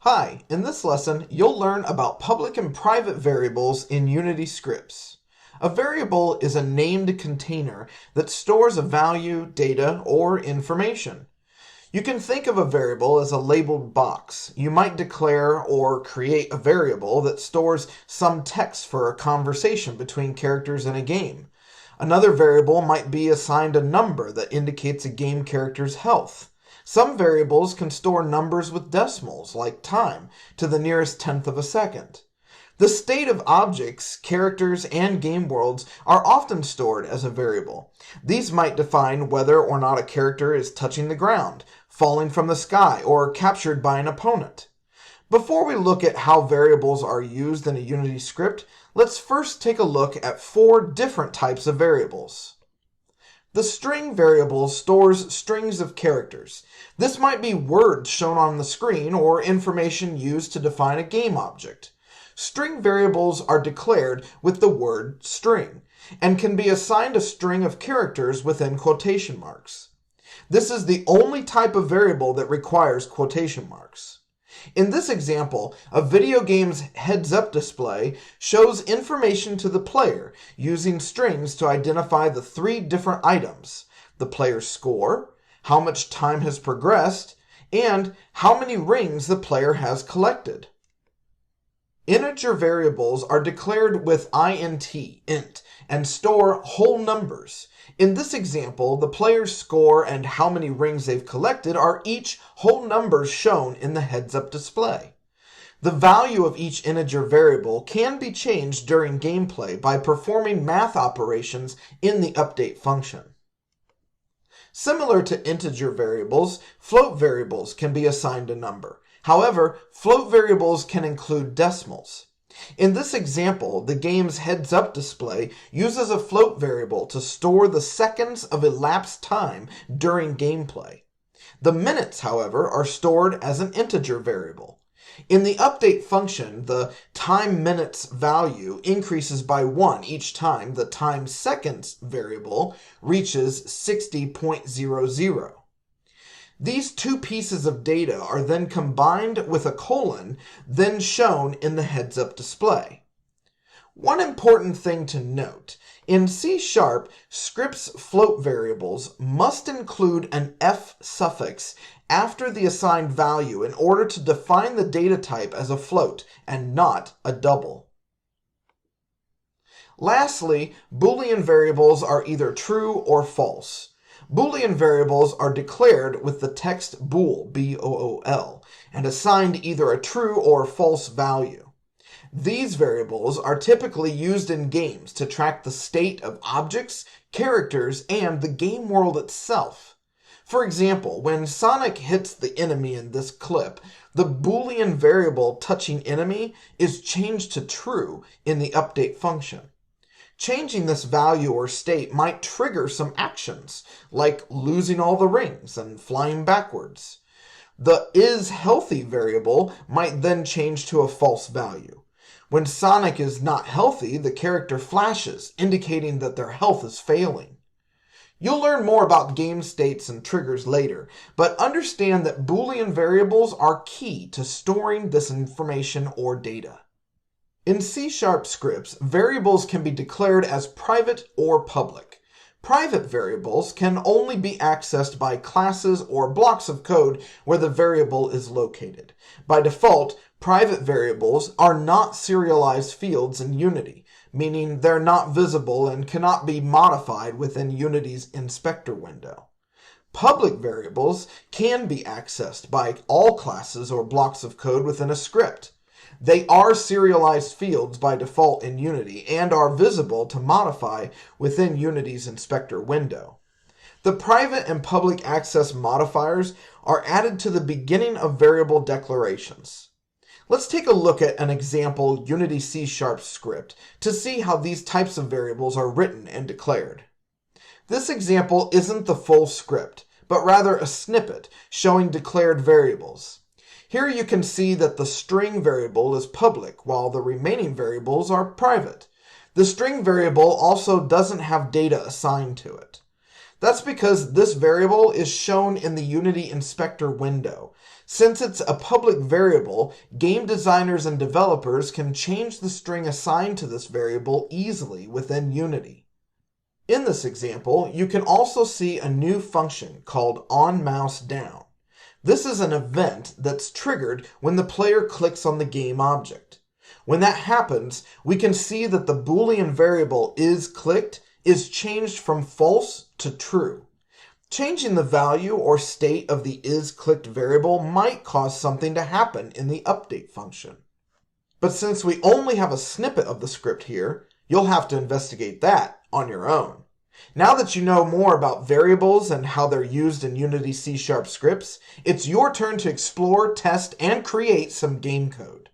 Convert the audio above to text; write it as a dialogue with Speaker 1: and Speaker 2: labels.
Speaker 1: Hi, in this lesson, you'll learn about public and private variables in Unity scripts. A variable is a named container that stores a value, data, or information. You can think of a variable as a labeled box. You might declare or create a variable that stores some text for a conversation between characters in a game. Another variable might be assigned a number that indicates a game character's health. Some variables can store numbers with decimals, like time, to the nearest tenth of a second. The state of objects, characters, and game worlds are often stored as a variable. These might define whether or not a character is touching the ground, falling from the sky, or captured by an opponent. Before we look at how variables are used in a Unity script, let's first take a look at 4 different types of variables. The string variable stores strings of characters. This might be words shown on the screen or information used to define a game object. String variables are declared with the word string and can be assigned a string of characters within quotation marks. This is the only type of variable that requires quotation marks. In this example, a video game's heads-up display shows information to the player using strings to identify the 3 different items: the player's score, how much time has progressed, and how many rings the player has collected. Integer variables are declared with int, and store whole numbers. In this example, the player's score and how many rings they've collected are each whole numbers shown in the heads-up display. The value of each integer variable can be changed during gameplay by performing math operations in the update function. Similar to integer variables, float variables can be assigned a number. However, float variables can include decimals. In this example, the game's heads-up display uses a float variable to store the seconds of elapsed time during gameplay. The minutes, however, are stored as an integer variable. In the update function, the time minutes value increases by 1 each time the time seconds variable reaches 60.00. These 2 pieces of data are then combined with a colon, then shown in the heads-up display. One important thing to note: in C#, scripts float variables must include an F suffix after the assigned value in order to define the data type as a float and not a double. Lastly, Boolean variables are either true or false. Boolean variables are declared with the text bool, B-O-O-L, and assigned either a true or false value. These variables are typically used in games to track the state of objects, characters, and the game world itself. For example, when Sonic hits the enemy in this clip, the Boolean variable touching enemy is changed to true in the update function. Changing this value or state might trigger some actions, like losing all the rings and flying backwards. The isHealthy variable might then change to a false value. When Sonic is not healthy, the character flashes, indicating that their health is failing. You'll learn more about game states and triggers later, but understand that Boolean variables are key to storing this information or data. In C# scripts, variables can be declared as private or public. Private variables can only be accessed by classes or blocks of code where the variable is located. By default, private variables are not serialized fields in Unity, meaning they're not visible and cannot be modified within Unity's inspector window. Public variables can be accessed by all classes or blocks of code within a script. They are serialized fields by default in Unity and are visible to modify within Unity's inspector window. The private and public access modifiers are added to the beginning of variable declarations. Let's take a look at an example Unity C# script to see how these types of variables are written and declared. This example isn't the full script, but rather a snippet showing declared variables. Here you can see that the string variable is public, while the remaining variables are private. The string variable also doesn't have data assigned to it. That's because this variable is shown in the Unity inspector window. Since it's a public variable, game designers and developers can change the string assigned to this variable easily within Unity. In this example, you can also see a new function called onMouseDown. This is an event that's triggered when the player clicks on the game object. When that happens, we can see that the Boolean variable isClicked is changed from false to true. Changing the value or state of the isClicked variable might cause something to happen in the update function. But since we only have a snippet of the script here, you'll have to investigate that on your own. Now that you know more about variables and how they're used in Unity C# scripts, it's your turn to explore, test, and create some game code.